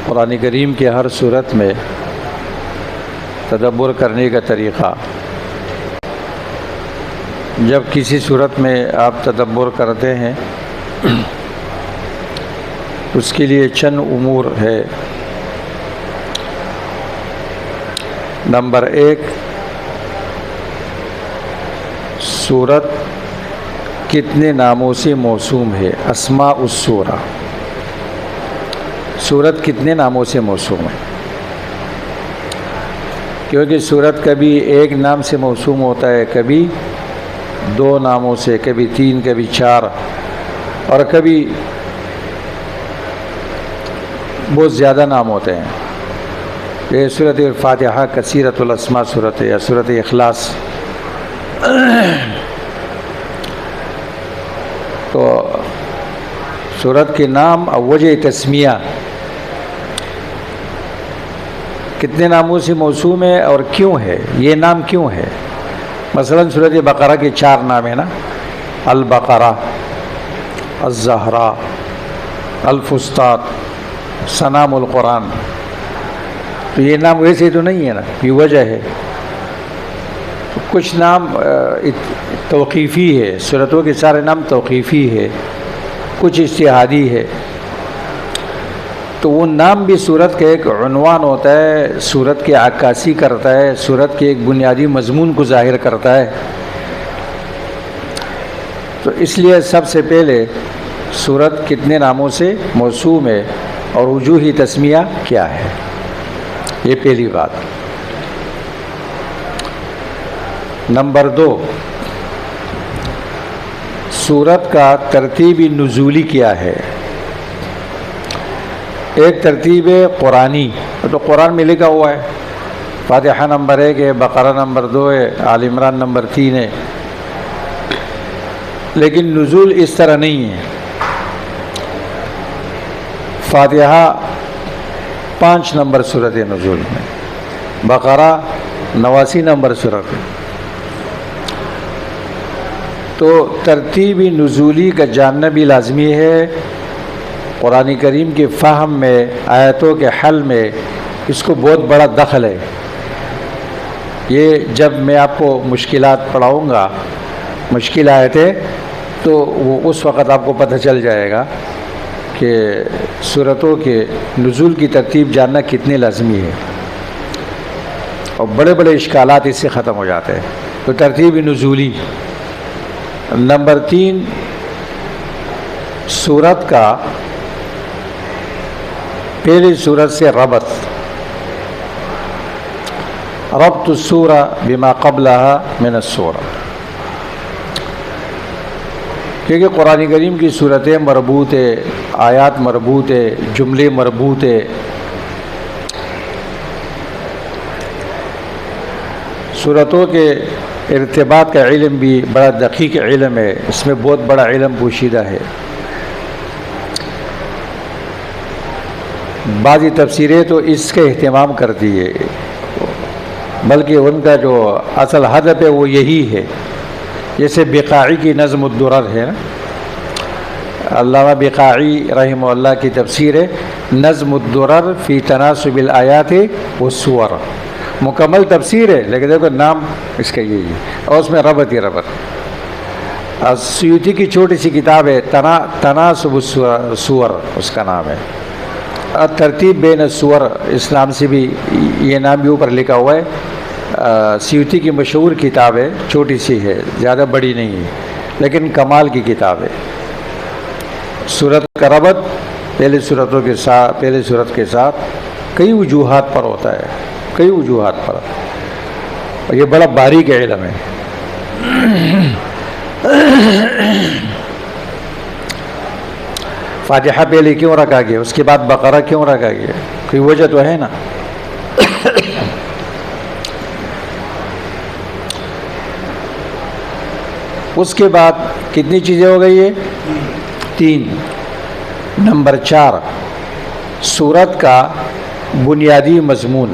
قرآن کریم کے ہر صورت میں تدبر کرنے کا طریقہ. جب کسی صورت میں آپ تدبر کرتے ہیں اس کے لیے چند امور ہے. نمبر 1، سورت کتنے ناموں سے موسوم ہے. اسماء السورہ، سورت کتنے ناموں سے موسوم ہے. کیونکہ سورت کبھی ایک نام سے موسوم ہوتا ہے، کبھی 2 ناموں سے، کبھی 3، کبھی 4، اور کبھی بہت زیادہ نام ہوتے ہیں. یہ سورۃ الفاتحہ کثیرۃ الاسماء سورت ہے، یا سورۃ اخلاص. تو سورت کے نام اور وجہ تسمیہ کتنے ناموں سے موسوم ہے اور کیوں ہے، یہ نام کیوں ہے. مثلا سورۃ بقرہ کے 4 نام ہیں نا، البقرہ، الزہرا، الفسطاط، سنام القرآن. تو یہ نام ویسے تو نہیں ہے نا، یہ وجہ ہے. کچھ نام توقیفی ہے، سورتوں کے سارے نام توقیفی ہے، کچھ اجتہادی ہے. تو وہ نام بھی سورت کا ایک عنوان ہوتا ہے، سورت کی عکاسی کرتا ہے، سورت کے ایک بنیادی مضمون کو ظاہر کرتا ہے. تو اس لیے سب سے پہلے سورت کتنے ناموں سے موسوم ہے اور وجوہ تسمیہ کیا ہے، یہ پہلی بات. نمبر 2، سورت کا ترتیب نزولی کیا ہے. ایک ترتیب قرآنی، تو قرآن میں لکھا ہوا ہے فاتحہ نمبر 1 ہے، بقرہ نمبر 2 ہے، آل عمران نمبر 3 ہے. لیکن نزول اس طرح نہیں ہے. فاتحہ 5 نمبر صورت نزول میں، بقرہ 89 نمبر صورت ہے. تو ترتیب نزولی کا جاننا بھی لازمی ہے. قرآن کریم کے فہم میں، آیتوں کے حل میں اس کو بہت بڑا دخل ہے. یہ جب میں آپ کو مشکلات پڑھاؤں گا، مشکل آیتیں، تو وہ اس وقت آپ کو پتہ چل جائے گا کہ سورتوں کے نزول کی ترتیب جاننا کتنے لازمی ہے، اور بڑے بڑے اشکالات اس سے ختم ہو جاتے ہیں. تو ترتیب نزولی. نمبر 3، سورت کا پہلی سورت سے ربط السورہ بما قبلها من السورہ. کیونکہ قرآن کریم کی صورتیں مربوط ہے، آیات مربوط ہے، جملے مربوط ہے. صورتوں کے ارتباط کا علم بھی بڑا دقیق علم ہے، اس میں بہت بڑا علم پوشیدہ ہے. بعضی تفسیریں تو اس کا اہتمام کرتی ہے، بلکہ ان کا جو اصل ہدف ہے وہ یہی ہے. جیسے بقاعی کی نظم الدرر ہے نا، علامہ بقاعی رحمہ اللہ کی تفسیر ہے نظم الدرر فی تناسب الآیات والسور. مکمل تفسیر ہے، لیکن دیکھو نام اس کا یہی ہے، اور اس میں ربط ہی ربط. سیوطی کی چھوٹی سی کتاب ہے تناسب السور، اس کا نام ہے. ترتیب بین السور، اس نام سے بھی، یہ نام بھی اوپر لکھا ہوا ہے. سیوطی کی مشہور کتاب ہے، چھوٹی سی ہے، زیادہ بڑی نہیں ہے، لیکن کمال کی کتاب ہے. سورت کا ربط پہلے سورت کے ساتھ کئی وجوہات پر ہوتا ہے، کئی وجوہات پر، اور یہ بڑا باریک علم ہے. فاتحہ پہلے کیوں رکھا گیا، اس کے بعد بقرہ کیوں رکھا گیا، کوئی وجہ تو ہے نا. اس کے بعد کتنی چیزیں ہو گئی ہے؟ 3. نمبر 4، سورت کا بنیادی مضمون.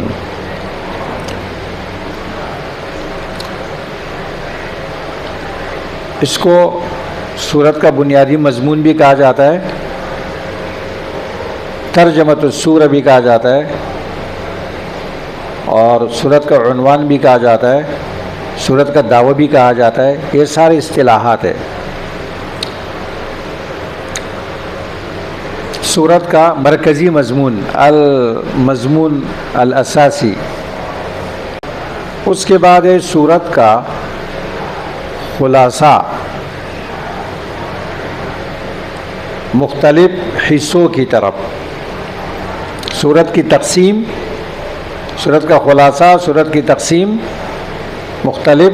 اس کو سورت کا بنیادی مضمون بھی کہا جاتا ہے. ترجمۃ السورہ بھی کہا جاتا ہے اور سورت کا عنوان بھی کہا جاتا ہے، سورت کا دعویٰ بھی کہا جاتا ہے، یہ سارے اصطلاحات ہیں۔ سورت کا مرکزی مضمون، المضمون الاساسی، اس کے بعد ہے سورت کا خلاصہ، مختلف حصوں کی طرف، سورت کی تقسیم، سورت کا خلاصہ، سورت کی تقسیم مختلف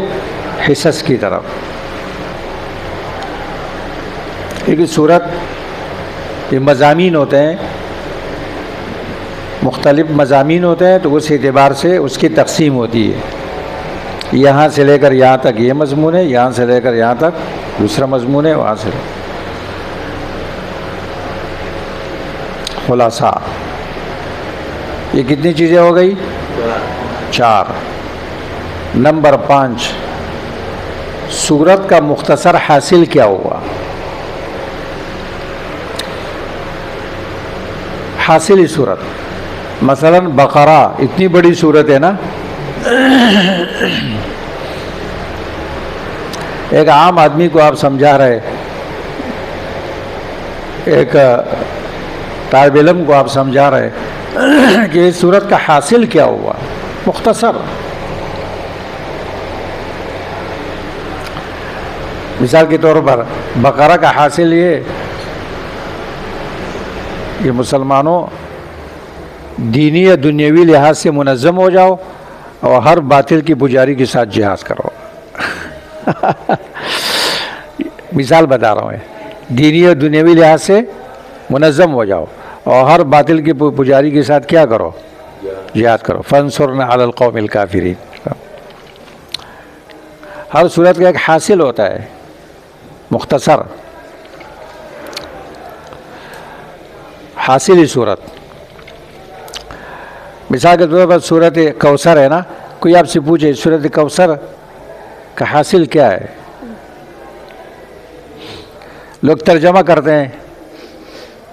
حصص کی طرف۔ کیونکہ سورت یہ مضامین ہوتے ہیں، مختلف مضامین ہوتے ہیں، تو اس اعتبار سے اس کی تقسیم ہوتی ہے، یہاں سے لے کر یہاں تک یہ مضمون ہے، یہاں سے لے کر یہاں تک دوسرا مضمون ہے، وہاں سے خلاصہ۔ یہ کتنی چیزیں ہو گئی؟ 4۔ نمبر 5، سورت کا مختصر حاصل کیا ہوا؟ حاصل سورت، مثلا بقرہ اتنی بڑی سورت ہے نا، ایک عام آدمی کو آپ سمجھا رہے، ایک طالب علم کو آپ سمجھا رہے کہ اس سورت کا حاصل کیا ہوا، مختصر۔ مثال کے طور پر بقرہ کا حاصل یہ کہ مسلمانوں دینی یا دنیاوی لحاظ سے منظم ہو جاؤ اور ہر باطل کی پجاری کے ساتھ جہاد کرو۔ مثال بتا رہا ہوں، دینی اور دنیاوی لحاظ سے منظم ہو جاؤ اور ہر باطل کی پجاری کے ساتھ کیا کرو؟ جہاد کرو۔ فانصرنا علی القوم الکافرین۔ ہر صورت کا ایک حاصل ہوتا ہے مختصر، حاصل صورت۔ مثال کے طور پر صورت کوثر ہے نا، کوئی آپ سے پوچھے صورت کوثر کا حاصل کیا ہے، لوگ ترجمہ کرتے ہیں،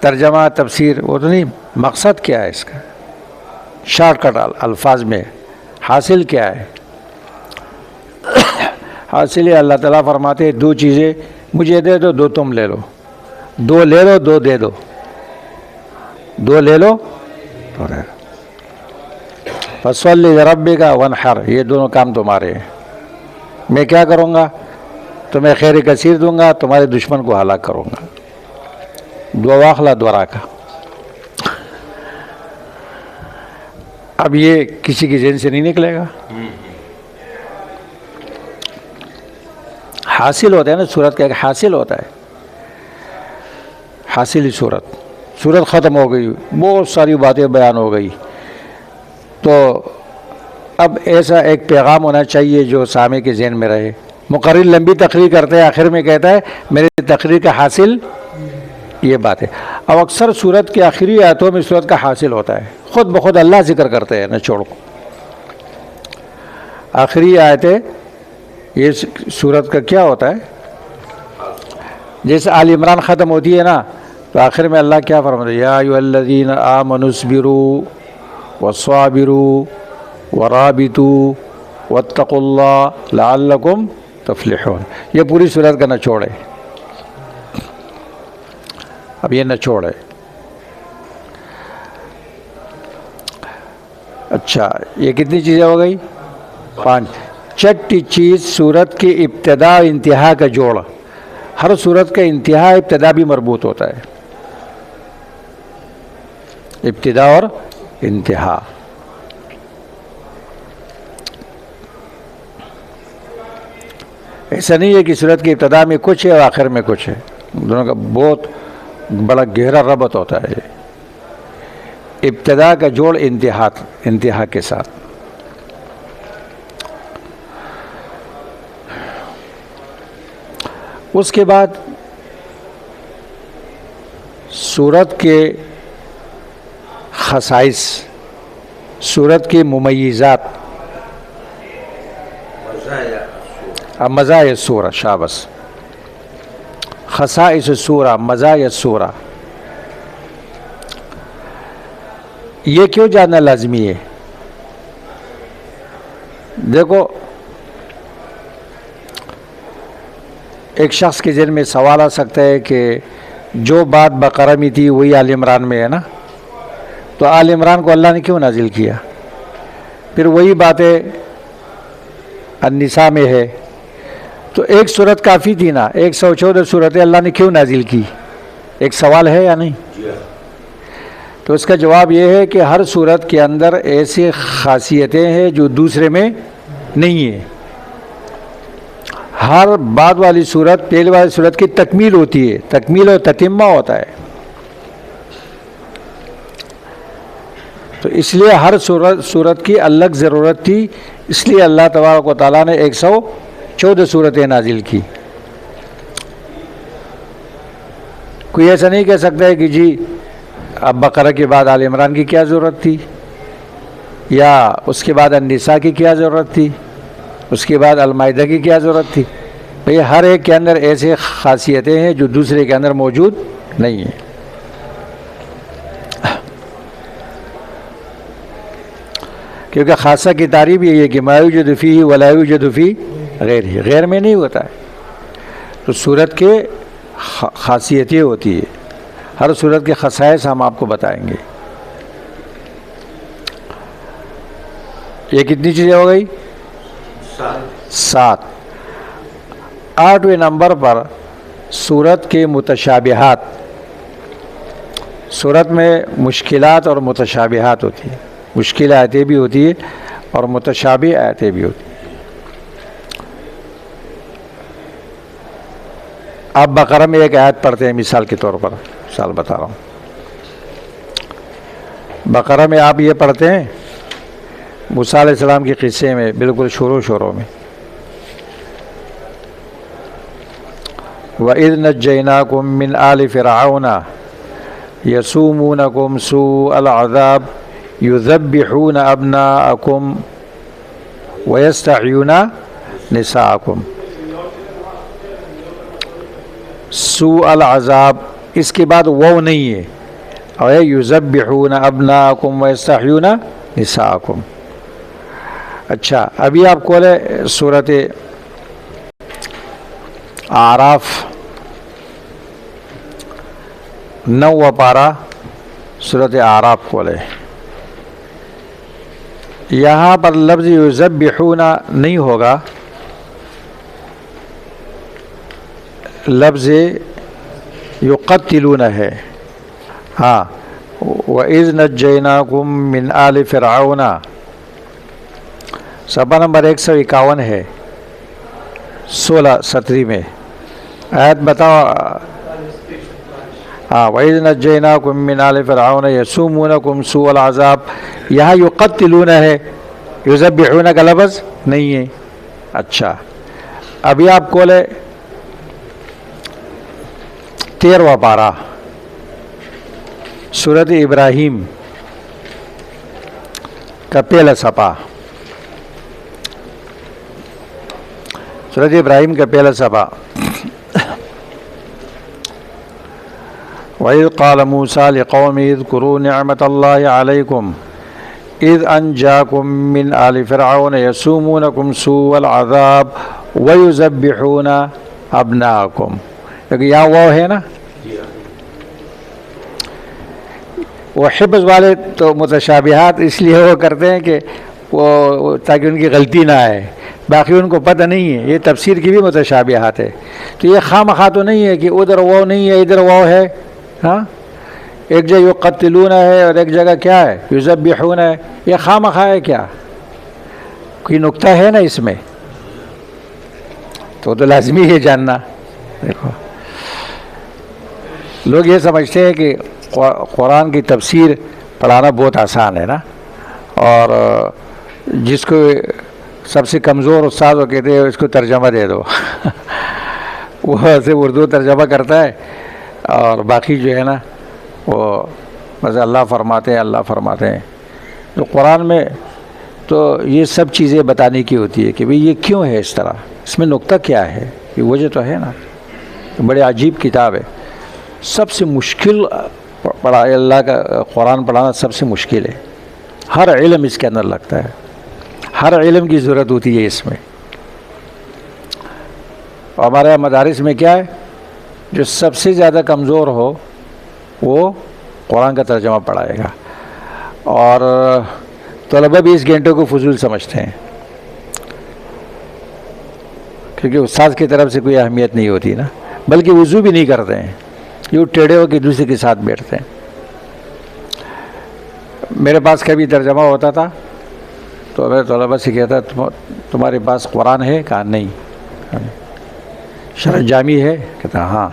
ترجمہ تفسیر، وہ تو نہیں، مقصد کیا ہے اس کا، شارٹ کٹ الفاظ میں حاصل کیا ہے؟ حاصل اللہ تعالیٰ فرماتے ہیں 2 چیزیں مجھے دے دو، 2 تم لے لو، 2 لے لو، 2 دے دو، 2 لے لو، 2 دے دو۔ فصلی لربک وانحر، یہ دونوں کام تمہارے ہیں۔ میں کیا کروں گا؟ تمہیں خیر کثیر دوں گا، تمہارے دشمن کو ہلاک کروں گا۔ دواخلا دورا کا۔ اب یہ کسی کی ذہن سے نہیں نکلے گا، حاصل ہوتا ہے نا، صورت کا ایک حاصل ہوتا ہے، حاصلی صورت۔ صورت ختم ہو گئی، بہت ساری باتیں بیان ہو گئی، تو اب ایسا ایک پیغام ہونا چاہیے جو سامع کے ذہن میں رہے۔ مقرر لمبی تقریر کرتے ہیں، آخر میں کہتا ہے میری تقریر کا حاصل یہ بات ہے۔ اب اکثر صورت کے آخری آیتوں میں صورت کا حاصل ہوتا ہے، خود بخود اللہ ذکر کرتے ہیں، نہ چھوڑو۔ آخری آیتیں یہ صورت کا کیا ہوتا ہے؟ جیسے آل عمران ختم ہوتی ہے نا، تو آخر میں اللہ کیا فرماتا ہے؟ یا ایھا الذین آمنوا اصبروا وصابروا ورابطوا واتقوا اللہ لعلکم تفلحون۔ یہ پوری صورت کا نچوڑ ہے، اب یہ نچوڑ ہے۔ اچھا، یہ کتنی چیزیں ہو گئی؟ 5۔ چھٹی چیز صورت کی ابتدا و انتہا کا جوڑ۔ ہر صورت کا انتہا ابتدا بھی مربوط ہوتا ہے، ابتدا اور انتہا۔ ایسا نہیں ہے کہ صورت کی ابتدا میں کچھ ہے اور آخر میں کچھ ہے، دونوں کا بہت بڑا گہرا ربط ہوتا ہے۔ ابتدا کا جوڑ انتہا کے ساتھ۔ اس کے بعد سورت کے خصائص، سورت کے ممیزات، مزایا سورہ، شابس، خصائص سورہ، مزایا سورہ۔ یہ کیوں جاننا لازمی ہے؟ دیکھو، ایک شخص کے ذہن میں سوال آ سکتا ہے کہ جو بات بقرہ میں تھی وہی آل عمران میں ہے نا، تو آل عمران کو اللہ نے کیوں نازل کیا؟ پھر وہی باتیں النساء میں ہے، تو ایک صورت کافی تھی نا، 114 صورتیں اللہ نے کیوں نازل کی؟ ایک سوال ہے یا نہیں؟ تو اس کا جواب یہ ہے کہ ہر صورت کے اندر ایسی خاصیتیں ہیں جو دوسرے میں نہیں ہیں۔ ہر بعد والی صورت پہلے والی صورت کی تکمیل ہوتی ہے، تکمیل و تتمہ ہوتا ہے۔ تو اس لیے ہر صورت کی الگ ضرورت تھی، اس لیے اللہ تبارک و تعالیٰ نے 114 صورتیں نازل کی۔ کوئی ایسا نہیں کہہ سکتا ہے کہ جی اب بقرہ کے بعد آل عمران کی کیا ضرورت تھی، یا اس کے بعد النساء کی کیا ضرورت تھی، اس کے بعد المائدہ کی کیا ضرورت تھی۔ بھئی ہر ایک کے اندر ایسے خاصیتیں ہیں جو دوسرے کے اندر موجود نہیں ہیں۔ کیونکہ خاصہ کی تعریف یہ ہے کہ ما یوجد فیہ ولا یوجد فی غیرہ، غیر میں نہیں ہوتا ہے۔ تو صورت کے خاصیتیں ہوتی ہے، ہر صورت کے خصائص ہم آپ کو بتائیں گے۔ یہ کتنی چیزیں ہو گئی؟ 7۔ 8ویں نمبر پر صورت کے متشابہات۔ صورت میں مشکلات اور متشابہات ہوتی ہیں، مشکل آیتیں بھی ہوتی ہیں اور متشابہ آیتیں بھی ہوتی ہیں۔ آپ بقرہ میں ایک آیت پڑھتے ہیں، مثال کے طور پر مثال بتا رہا ہوں۔ بقرہ میں آپ یہ پڑھتے ہیں موسیٰ علیہ السلام کے قصے میں، بالکل شروع میں، وَإِذْ نَجَّيْنَاكُمْ مِنْ آلِ فِرْعَوْنَ يَسُومُونَكُمْ سُوءَ الْعَذَابِ يُذَبِّحُونَ أَبْنَاءَكُمْ وَيَسْتَحْيُونَ نِسَاءَكُمْ۔ سوء العذاب، اس کے بعد وہ نہیں ہے، اور یذبحون ابناءکم ویستحیون نساءکم۔ اچھا، ابھی آپ کھولے سورۃ اعراف 9 پارہ، سورۃ اعراف کھولے۔ یہاں پر لفظ یذبحون نہیں ہوگا، لفظ یقتلون ہے۔ ہاں، وَإِذْ نَجَّيْنَاكُمْ مِنْ آلِ فِرْعَوْنَ، صفحہ نمبر 151 ہے، 16 میں آیت بتاؤ۔ ہاں، وَإِذْ نَجَّيْنَاكُمْ مِنْ آلِ فِرْعَوْنَ يَسُومُونَكُمْ سُوءَ الْعَذَابِ، یہاں یقتلون ہے، یذبحون کا لفظ نہیں ہے۔ اچھا، ابھی آپ کھولے 13واں پارہ، سورۃ ابراہیم کا پہلا صفحہ، سورۃ ابراہیم کا پہلا صفحہ۔ وَإِذْ قَالَ مُوسَىٰ لِقَوْمِهِ اذْكُرُوا نِعْمَةَ اللَّهِ عَلَيْكُمْ إِذْ أَنْجَاكُمْ مِنْ آلِ فِرْعَوْنَ يَسُومُونَكُمْ سُوءَ الْعَذَابِ وَيُذَبِّحُونَ أَبْنَاءَكُمْ۔ لیکن یہاں وہ ہے نا، وہ حفظ والے تو متشابہات اس لیے وہ کرتے ہیں کہ وہ تاکہ ان کی غلطی نہ آئے، باقی ان کو پتہ نہیں ہے۔ یہ تفسیر کی بھی متشابہات ہے، تو یہ خواہ مخواہ تو نہیں ہے کہ ادھر وہ نہیں ہے ادھر وہ ہے۔ ہاں، ایک جگہ یقتلون ہے اور ایک جگہ کیا ہے یذبحون ہے، یہ خواہ مخواہ ہے کیا؟ کوئی نقطہ ہے نا اس میں، تو لازمی ہے جاننا۔ دیکھو، لوگ یہ سمجھتے ہیں کہ قرآن کی تفسیر پڑھانا بہت آسان ہے نا، اور جس کو سب سے کمزور استاد وہ کہتے ہیں اس کو ترجمہ دے دو وہ ایسے اردو ترجمہ کرتا ہے، اور باقی جو ہے نا وہ بس اللہ فرماتے ہیں۔ تو قرآن میں تو یہ سب چیزیں بتانے کی ہوتی ہے کہ بھئی یہ کیوں ہے اس طرح، اس میں نقطہ کیا ہے، یہ وجہ تو ہے نا۔ بڑے عجیب کتاب ہے، سب سے مشکل پڑھا اللہ کا قرآن پڑھانا سب سے مشکل ہے. ہر علم اس کے اندر لگتا ہے, ہر علم کی ضرورت ہوتی ہے اس میں. ہمارے مدارس میں کیا ہے, جو سب سے زیادہ کمزور ہو وہ قرآن کا ترجمہ پڑھائے گا, اور طلبہ بھی اس گھنٹے کو فضول سمجھتے ہیں کیونکہ استاد کی طرف سے کوئی اہمیت نہیں ہوتی نا, بلکہ وضو بھی نہیں کرتے ہیں, یہ ٹیڑھے ہو کے دوسرے کے ساتھ بیٹھتے ہیں. میرے پاس کبھی ترجمہ ہوتا تھا تو میں طلبہ سے کہتا تمہارے پاس قرآن ہے؟ کہا نہیں. شرح جامی ہے؟ کہتا ہاں.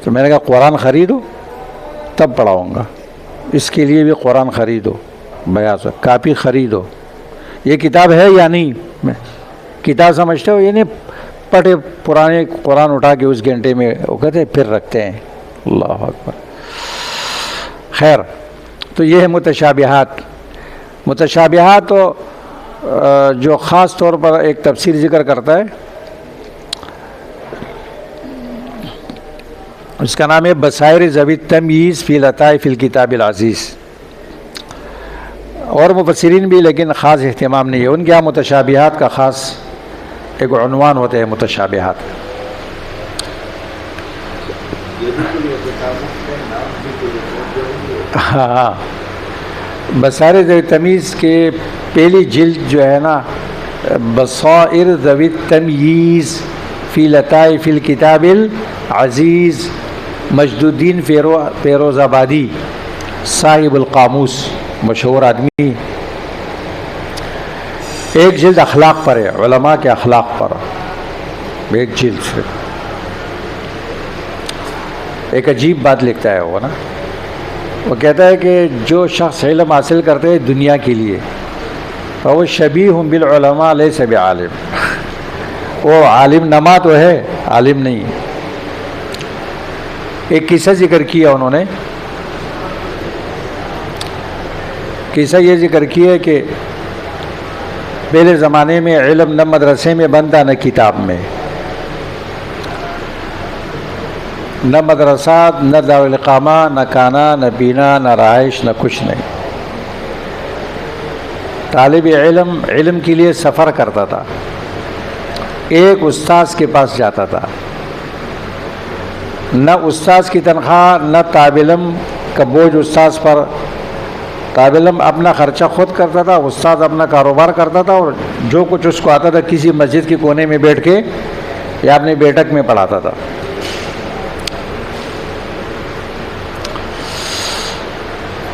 تو میں نے کہا قرآن خریدو تب پڑھاؤں گا, اس کے لیے بھی قرآن خریدو, بیاض کاپی خریدو. یہ کتاب ہے یا نہیں, میں کتاب سمجھتے ہو, یہ نہیں پڑھے پرانے قرآن اٹھا کے اس گھنٹے میں وہ کہتے پھر رکھتے ہیں. اللہ اکبر. خیر, تو یہ ہے متشابہات. متشابہات تو جو خاص طور پر ایک تفسیر ذکر کرتا ہے, اس کا نام ہے بصائر ذوی التمییز فی لطائف الکتاب العزیز. اور مفسرین بھی لیکن خاص اہتمام نہیں ہے ان کے یہاں متشابہات کا خاص ایک عنوان ہوتے ہیں متشابہات. ہاں, بصائر ذوی التمییز کے پہلی جلد جو ہے نا, بصائر ذوی التمییز فی لطائف الکتاب العزیز, مجد الدین فیروز آبادی صاحب القاموس, مشہور آدمی. ایک جلد اخلاق پر ہے, علماء کے اخلاق پر, ایک جلد سے. ایک عجیب بات لکھتا ہے وہ نا, وہ کہتا ہے کہ جو شخص علم حاصل کرتے ہیں دنیا کے لیے وہ شبیہ بالعلماء لیس بعالم, وہ عالم نما تو ہے عالم نہیں. ایک قصہ ذکر کیا انہوں نے, قصہ یہ ذکر کیا کہ پہلے زمانے میں علم نہ مدرسے میں بنتا نہ کتاب میں, نہ مدرسات نہ دارالاقامہ نہ کھانا نہ پینا نہ رہائش نہ کچھ نہیں. طالب علم علم کے لیے سفر کرتا تھا, ایک استاذ کے پاس جاتا تھا, نہ استاذ کی تنخواہ نہ طالب علم کا بوجھ استاذ پر. طالب علم اپنا خرچہ خود کرتا تھا, استاذ اپنا کاروبار کرتا تھا, اور جو کچھ اس کو آتا تھا کسی مسجد کے کونے میں بیٹھ کے یا اپنے بیٹھک میں پڑھاتا تھا.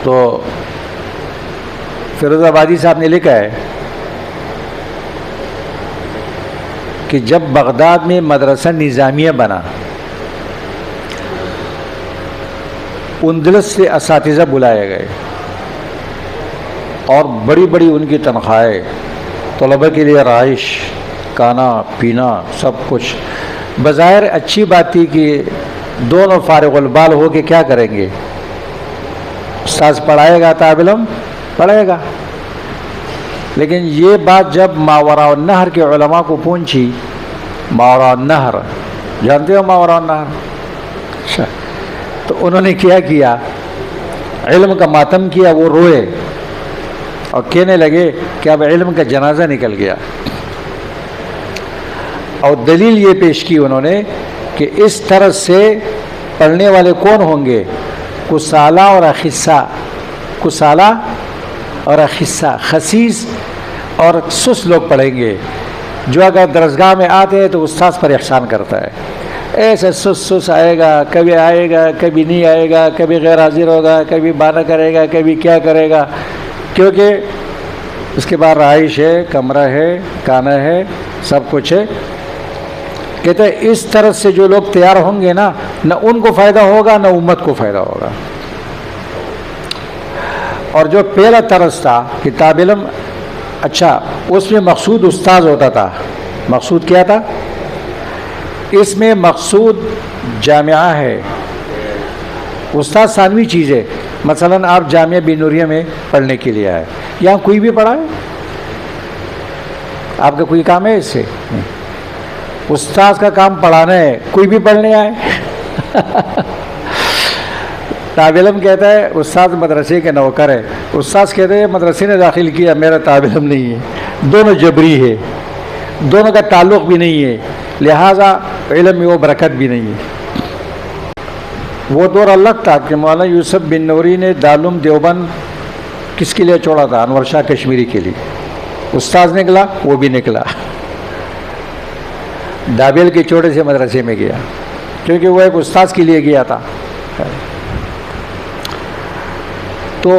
تو فیروز آبادی صاحب نے لکھا ہے کہ جب بغداد میں مدرسہ نظامیہ بنا, اندلس سے اساتذہ بلائے گئے اور بڑی بڑی ان کی تنخواہیں, طلبہ کے لیے رہائش, کھانا پینا سب کچھ. بظاہر اچھی بات تھی کہ دونوں فارغ البال ہو کے کیا کریں گے, استاذ پڑھائے گا طالب علم پڑھے گا. لیکن یہ بات جب ماوراء النہر کے علماء کو پہنچی, ماوراء النہر جانتے ہو ماوراء النہر, اچھا, تو انہوں نے کیا کیا, علم کا ماتم کیا, وہ روئے اور کہنے لگے کہ اب علم کا جنازہ نکل گیا. اور دلیل یہ پیش کی انہوں نے کہ اس طرح سے پڑھنے والے کون ہوں گے, کسالہ اور اخصا, کسالہ اور اخصا, خسیس اور سست لوگ پڑھیں گے, جو اگر درسگاہ میں آتے ہیں تو استاذ پر احسان کرتا ہے. ایسے سست آئے گا, کبھی آئے گا کبھی نہیں آئے گا, کبھی غیر حاضر ہوگا, کبھی بہانہ کرے گا, کبھی کیا کرے گا, کیونکہ اس کے بعد رہائش ہے, کمرہ ہے, کھانا ہے, سب کچھ ہے. کہتے ہیں اس طرح سے جو لوگ تیار ہوں گے نا, نہ ان کو فائدہ ہوگا نہ امت کو فائدہ ہوگا. اور جو پہلا طرز تھا کہ طالب علم, اچھا اس میں مقصود استاذ ہوتا تھا, مقصود کیا تھا, اس میں مقصود جامعہ ہے, استاذ ثانوی چیز ہے. مثلا آپ جامعہ بنوریہ میں پڑھنے کے لیے آئے, یہاں کوئی بھی پڑھا ہے, آپ کا کوئی کام ہے اس سے؟ استاذ کا کام پڑھانا ہے, کوئی بھی پڑھنے آئے طالب علم کہتا ہے استاد مدرسے کے نوکر ہے، استاد کہتے ہیں مدرسے نے داخل کیا، میرا طالب علم نہیں ہے، دونوں جبری ہے، دونوں کا تعلق بھی نہیں ہے، لہٰذا علم میں وہ برکت بھی نہیں ہے۔ وہ دور الگ تھا کہ مولانا یوسف بن نوری نے دارالعلوم دیوبند کس کے لیے چھوڑا تھا؟ انور شاہ کشمیری کے لیے۔ استاذ نکلا، وہ بھی نکلا، دابیل کے چھوٹے سے مدرسے میں گیا، کیونکہ وہ ایک استاذ کے لیے گیا تھا۔ تو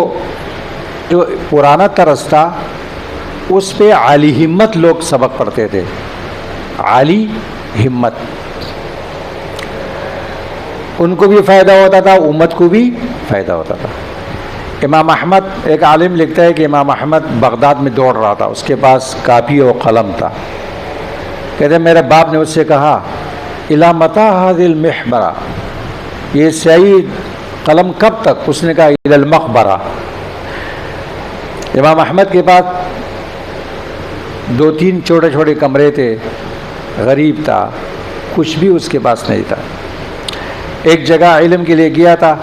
جو پرانا طرز تھا اس پہ عالی ہمت لوگ سبق پڑھتے تھے، عالی ہمت، ان کو بھی فائدہ ہوتا تھا، امت کو بھی فائدہ ہوتا تھا۔ امام احمد، ایک عالم لکھتا ہے کہ امام احمد بغداد میں دوڑ رہا تھا، اس کے پاس کاپی اور قلم تھا، کہتے ہیں میرے باپ نے اس سے کہا الی متی هذه المحبرہ، یہ سیاہی قلم کب تک؟ اس نے کہا الی المقبرہ۔ امام احمد کے پاس 2-3 چھوٹے چھوٹے کمرے تھے، غریب تھا، کچھ بھی اس کے پاس نہیں تھا۔ ایک جگہ علم کے لیے گیا تھا،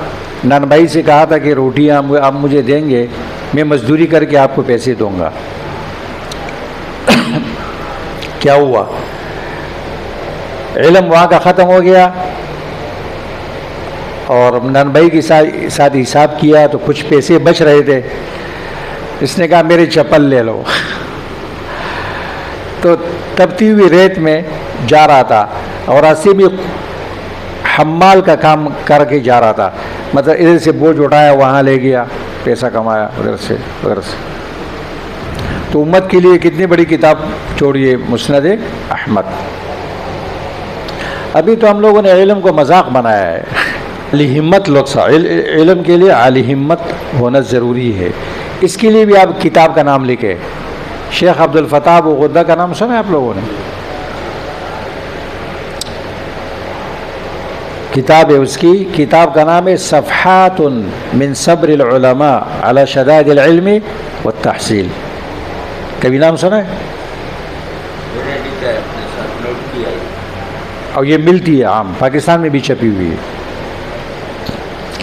نان بھائی سے کہا تھا کہ روٹیاں آپ مجھے دیں گے، میں مزدوری کر کے آپ کو پیسے دوں گا۔ کیا ہوا؟ علم وہاں کا ختم ہو گیا، اور نان بھائی کے ساتھ حساب کیا تو کچھ پیسے بچ رہے تھے، اس نے کہا میری چپل لے لو۔ تو تپتی ہوئی ریت میں جا رہا تھا، اور راستے میں حمال کا کام کر کے جا رہا تھا، مطلب ادھر سے بوجھ اٹھایا وہاں لے گیا، پیسہ کمایا ادھر سے ادھر سے۔ تو امت کے لیے کتنی بڑی کتاب چھوڑی ہے مسند احمد۔ ابھی تو ہم لوگوں نے علم کو مذاق بنایا ہے۔ عالی ہمت لوگ سا علم کے لیے عالی ہمت ہونا ضروری ہے۔ اس کے لیے بھی آپ کتاب کا نام لکھیں، شیخ عبد الفتاح ابو غدہ کا نام سنا ہے آپ لوگوں نے؟ کتاب ہے، اس کی کتاب کا نام ہے صفحات من صبر العلماء علی شدائد العلم والتحصیل۔ کبھی نام سنا ہے؟ اور یہ ملتی ہے عام پاکستان میں بھی چھپی ہوئی ہے،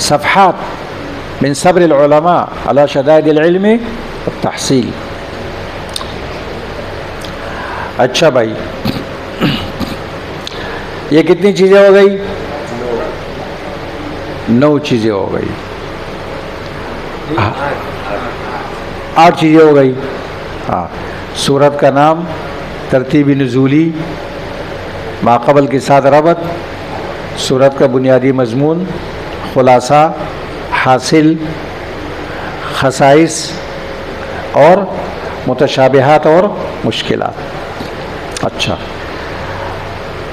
صفحات من صبر العلماء علی شدائد العلم والتحصیل۔ اچھا بھائی، یہ کتنی چیزیں ہو گئی؟ 9 چیزیں ہو گئی، 8 چیزیں ہو گئی۔ ہاں، سورت کا نام، ترتیب نزولی، ماقبل کے ساتھ ربط، سورت کا بنیادی مضمون، خلاصہ، حاصل، خصائص اور متشابہات اور مشکلات۔ اچھا،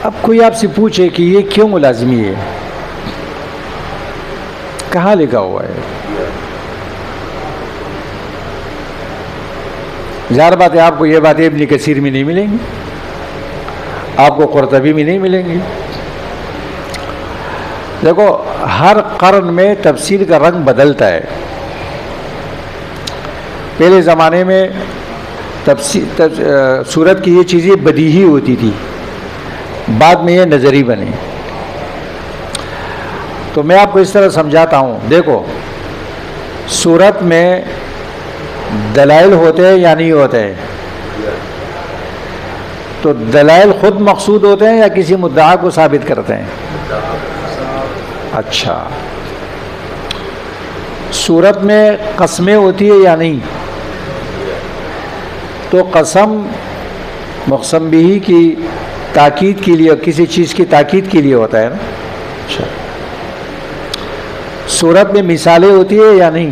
اب کوئی آپ سے پوچھے کہ یہ کیوں لازمی ہے؟ کہاں لکھا ہوا ہے؟ ظاہر بات ہے آپ کو یہ باتیں ابن کثیر میں نہیں ملیں گی، آپ کو قرطبی میں نہیں ملیں گی۔ دیکھو، ہر قرن میں تفسیر کا رنگ بدلتا ہے۔ پہلے زمانے میں سورت کی یہ چیزیں بدیہی ہوتی تھی، بعد میں یہ نظری بنی۔ تو میں آپ کو اس طرح سمجھاتا ہوں، دیکھو، سورت میں دلائل ہوتے ہیں یا نہیں ہوتے ہیں؟ تو دلائل خود مقصود ہوتے ہیں یا کسی مدعا کو ثابت کرتے ہیں؟ اچھا، سورت میں قسمیں ہوتی ہے یا نہیں؟ تو قسم مقسم بھی کی تاکید کے لیے، کسی چیز کی تاکید کے لیے ہوتا ہے نا۔ اچھا، سورت میں مثالیں ہوتی ہے یا نہیں؟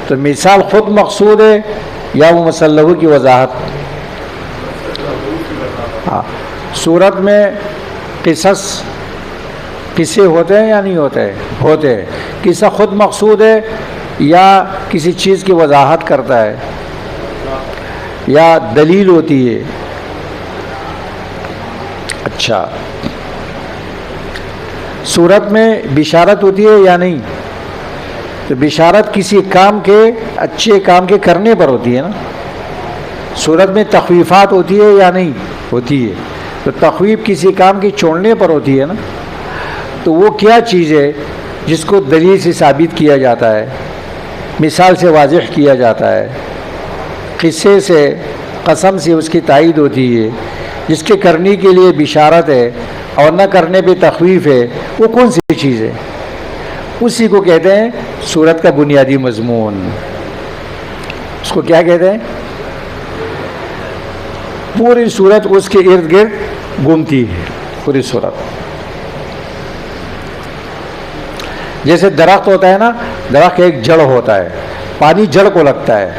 تو مثال خود مقصود ہے یا وہ مسلح کی وضاحت؟ ہاں، سورت میں قصے ہوتے ہیں یا نہیں ہوتے ہیں؟ ہوتے ہیں۔ قصہ خود مقصود ہے یا کسی چیز کی وضاحت کرتا ہے یا دلیل ہوتی ہے؟ اچھا، سورت میں بشارت ہوتی ہے یا نہیں؟ تو بشارت کسی کام کے، اچھے کام کے کرنے پر ہوتی ہے نا۔ سورت میں تخویفات ہوتی ہے یا نہیں؟ ہوتی ہے۔ تو تخویف کسی کام کے چھوڑنے پر ہوتی ہے نا۔ تو وہ کیا چیز ہے جس کو دلیل سے ثابت کیا جاتا ہے، مثال سے واضح کیا جاتا ہے، قصے سے، قسم سے اس کی تائید ہوتی ہے، جس کے کرنے کے لیے بشارت ہے اور نہ کرنے پہ تخویف ہے، وہ کون سی چیز ہے؟ اسی کو کہتے ہیں سورت کا بنیادی مضمون۔ اس کو کیا کہتے ہیں؟ پوری سورت اس کے ارد گرد گھومتی ہے، پوری سورت۔ جیسے درخت ہوتا ہے نا، درخت ایک جڑ ہوتا ہے، پانی جڑ کو لگتا ہے،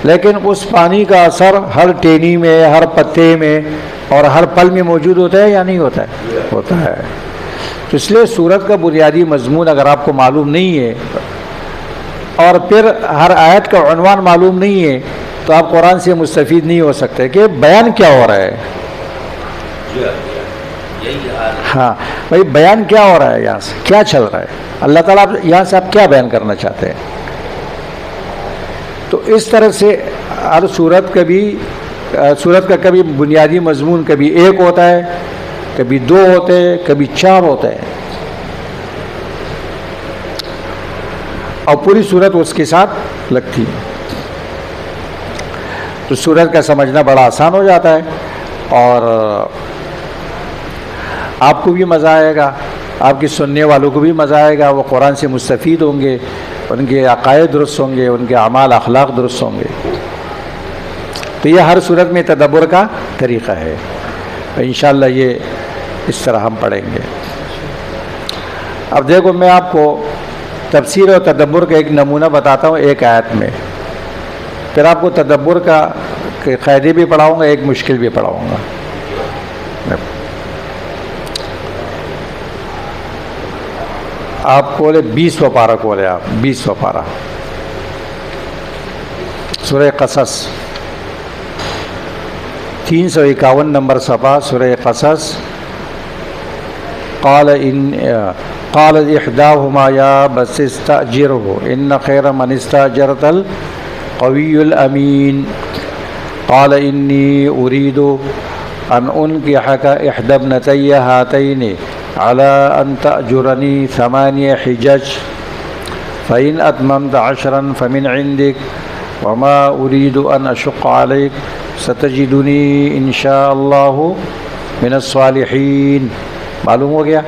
لیکن اس پانی کا اثر ہر ٹہنی میں، ہر پتے میں اور ہر پل میں موجود ہوتا ہے یا نہیں ہوتا ہے؟ ہوتا ہے۔ تو اس لیے سورت کا بنیادی مضمون اگر آپ کو معلوم نہیں ہے اور پھر ہر آیت کا عنوان معلوم نہیں ہے تو آپ قرآن سے مستفید نہیں ہو سکتے کہ بیان کیا ہو رہا ہے۔ ہاں بھائی، بیان کیا ہو رہا ہے، یہاں سے کیا چل رہا ہے، اللہ تعالیٰ یہاں سے آپ کیا بیان کرنا چاہتے ہیں۔ تو اس طرح سے ہر سورت کا کبھی بنیادی مضمون کبھی ایک ہوتا ہے، کبھی دو ہوتے ہیں، کبھی چار ہوتے ہیں، اور پوری سورت اس کے ساتھ لگتی ہے۔ تو سورت کا سمجھنا بڑا آسان ہو جاتا ہے اور آپ کو بھی مزہ آئے گا، آپ کی سننے والوں کو بھی مزہ آئے گا، وہ قرآن سے مستفید ہوں گے، ان کے عقائد درست ہوں گے، ان کے اعمال اخلاق درست ہوں گے۔ تو یہ ہر صورت میں تدبر کا طریقہ ہے، انشاءاللہ یہ اس طرح ہم پڑھیں گے۔ اب دیکھو، میں آپ کو تفسیر اور تدبر کا ایک نمونہ بتاتا ہوں ایک آیت میں، پھر آپ کو تدبر کا قاعدے بھی پڑھاؤں گا، ایک مشکل بھی پڑھاؤں گا۔ آپ کھولے 20واں پارہ، کھولے آپ 20واں پارہ، سورہ قصص، 351 نمبر صفحہ، سورہ قصص۔ قال احداهما یا بس استاجره ان خیر من استاجرت القوی الامین قال انی اريد ان انکحک احدی ابنتی هاتین على ان تأجرنی 8 حجج فإن أتممت 10 فمن عندك وما أريد أن أشق عليك ستجدني إن شاء الله من الصالحين۔ معلوم ہو گیا؟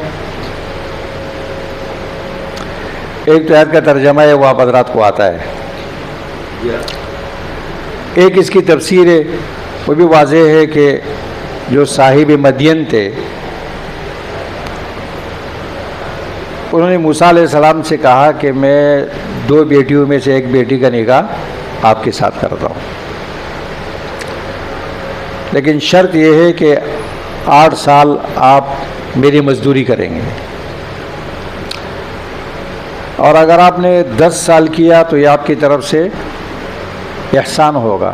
ایک تو آیت کا ترجمہ ہے، وہ آپ حضرات کو آتا ہے، ایک اس کی تفسیر ہے، وہ بھی واضح ہے کہ جو صاحب مدین تھے انہوں نے موسیٰ علیہ السلام سے کہا کہ میں 2 بیٹیوں میں سے ایک بیٹی کا نکاح آپ کے ساتھ کرتا ہوں، لیکن شرط یہ ہے کہ 8 سال آپ میری مزدوری کریں گے، اور اگر آپ نے 10 سال کیا تو یہ آپ کی طرف سے احسان ہوگا،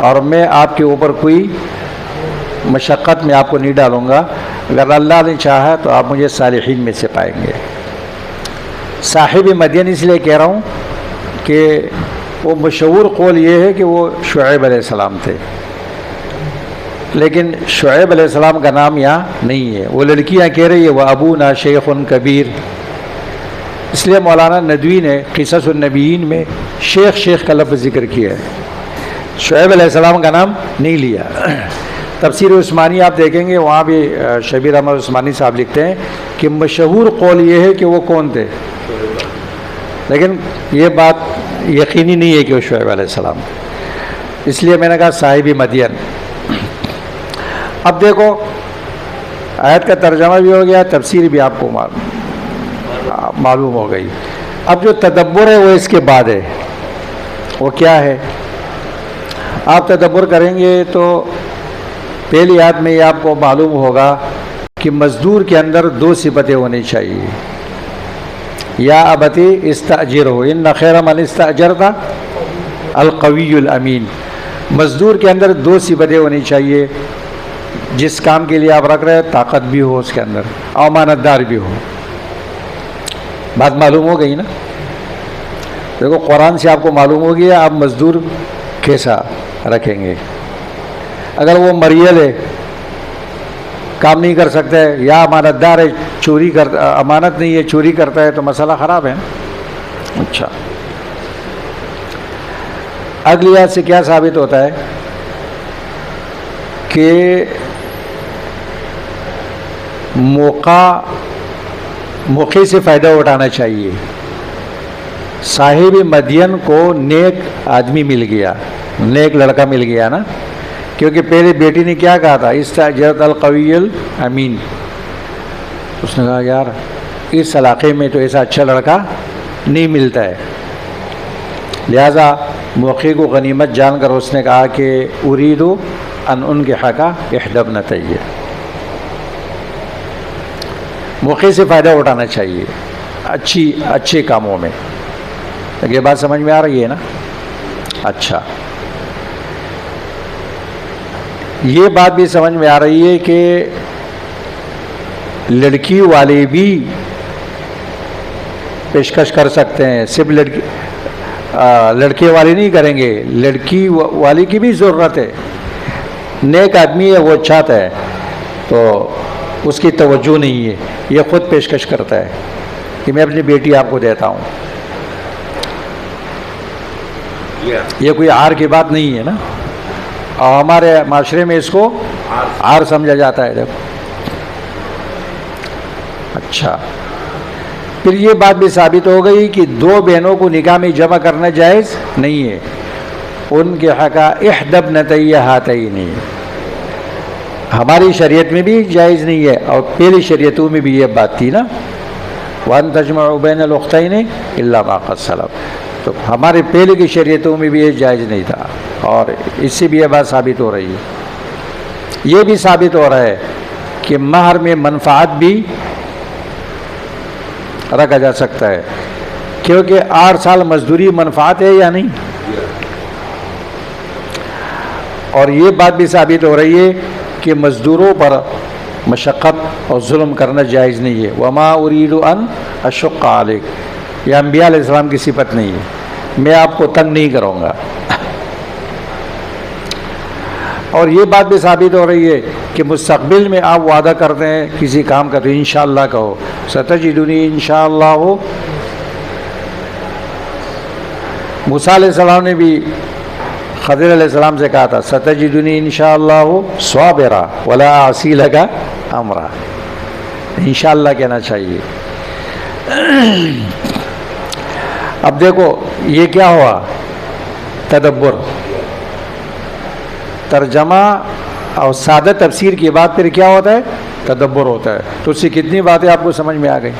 اور میں آپ کے اوپر کوئی مشقت میں آپ کو نہیں ڈالوں گا، اگر اللہ نے چاہا تو آپ مجھے صالحین میں سے پائیں گے۔ صاحب مدین اس لیے کہہ رہا ہوں کہ وہ مشہور قول یہ ہے کہ وہ شعیب علیہ السلام تھے، لیکن شعیب علیہ السلام کا نام یہاں نہیں ہے، وہ لڑکیاں کہہ رہی ہے وہ ابونا شیخ کبیر، اس لیے مولانا ندوی نے قصص النبیین میں شیخ کا لفظ ذکر کیا ہے، شعیب علیہ السلام کا نام نہیں لیا۔ تفسیر عثمانی آپ دیکھیں گے، وہاں بھی شبیر احمد عثمانی صاحب لکھتے ہیں کہ مشہور قول یہ ہے کہ وہ کون تھے، لیکن یہ بات یقینی نہیں ہے کہ وہ شعیب علیہ السلام، اس لیے میں نے کہا صاحب مدین۔ اب دیکھو، آیت کا ترجمہ بھی ہو گیا، تفسیر بھی آپ کو معلوم ہو گئی۔ اب جو تدبر ہے وہ اس کے بعد ہے، وہ کیا ہے؟ آپ تدبر کریں گے تو پہلی آیت میں یہ آپ کو معلوم ہوگا کہ مزدور کے اندر 2 صفتیں ہونی چاہیے، یا ابتی استاجرہ ان خیر من استاجرت القوی الامین۔ مزدور کے اندر 2 صفتیں ہونی چاہیے، جس کام کے لیے آپ رکھ رہے ہیں طاقت بھی ہو اس کے اندر، امانت دار بھی ہو۔ بات معلوم ہو گئی نا؟ دیکھو، قرآن سے آپ کو معلوم ہو گیا آپ مزدور کیسا رکھیں گے۔ اگر وہ مریل ہے کام نہیں کر سکتے، یا امانت دار ہے چوری کرتا، امانت نہیں ہے چوری کرتا ہے، تو مسئلہ خراب ہے. اچھا، اگلی آیت سے کیا ثابت ہوتا ہے کہ موقع سے فائدہ اٹھانا چاہیے. صاحب مدین کو نیک آدمی مل گیا، نیک لڑکا مل گیا نا، کیونکہ پہلے بیٹی نے کیا کہا تھا، استاجرت القوی الامین. اس نے کہا یار اس علاقے میں تو ایسا اچھا لڑکا نہیں ملتا ہے، لہذا موقع کو غنیمت جان کر اس نے کہا کہ اريد ان انکحک احدی ابنتی. موقع سے فائدہ اٹھانا چاہیے اچھے کاموں میں. یہ بات سمجھ میں آ رہی ہے نا؟ اچھا، یہ بات بھی سمجھ میں آ رہی ہے کہ لڑکی والے بھی پیشکش کر سکتے ہیں، صرف لڑکے والے نہیں کریں گے، لڑکی والی کی بھی ضرورت ہے. نیک آدمی ہے، وہ چاہتا ہے تو اس کی توجہ نہیں ہے، یہ خود پیشکش کرتا ہے کہ میں اپنی بیٹی آپ کو دیتا ہوں. یہ کوئی عار کی بات نہیں ہے نا، اور ہمارے معاشرے میں اس کو عار سمجھا جاتا ہے. دیکھو اچھا، پھر یہ بات بھی ثابت ہو گئی کہ دو بہنوں کو نکاح میں جمع کرنا جائز نہیں ہے. ان کے حق احدی ابنتی ہاتین، ہماری شریعت میں بھی جائز نہیں ہے، اور پہلی شریعتوں میں بھی یہ بات تھی نا، وَأَن تَجْمَعُوا بَيْنَ الْأُخْتَيْنِ إِلَّا مَا قَدْ سَلَفَ. تو ہمارے پہلے کی شریعتوں میں بھی یہ جائز نہیں تھا، اور اس سے بھی یہ بات ثابت ہو رہی ہے. یہ بھی ثابت ہو رہا ہے کہ مہر میں منفعت بھی رکھا جا سکتا ہے، کیونکہ 8 سال مزدوری منفعت ہے یا نہیں. اور یہ بات بھی ثابت ہو رہی ہے کہ مزدوروں پر مشقت اور ظلم کرنا جائز نہیں ہے. وما اريد ان اشق عليك، یہ انبیاء علیہ السلام کی صفت نہیں ہے، میں آپ کو تنگ نہیں کروں گا. اور یہ بات بھی ثابت ہو رہی ہے کہ مستقبل میں آپ وعدہ کرتے ہیں کسی کام کا تو انشاءاللہ کہو، ستجدنی انشاءاللہ. موسیٰ علیہ السلام نے بھی خضر علیہ السلام سے کہا تھا ستجدنی انشاءاللہ صابرا ولا اعصی لک امرا. انشاءاللہ کہنا چاہیے. اب دیکھو یہ کیا ہوا، تدبر، ترجمہ اور سادہ تفسیر کے بعد پھر کیا ہوتا ہے، تدبر ہوتا ہے. تو اس سے کتنی باتیں آپ کو سمجھ میں آ گئی.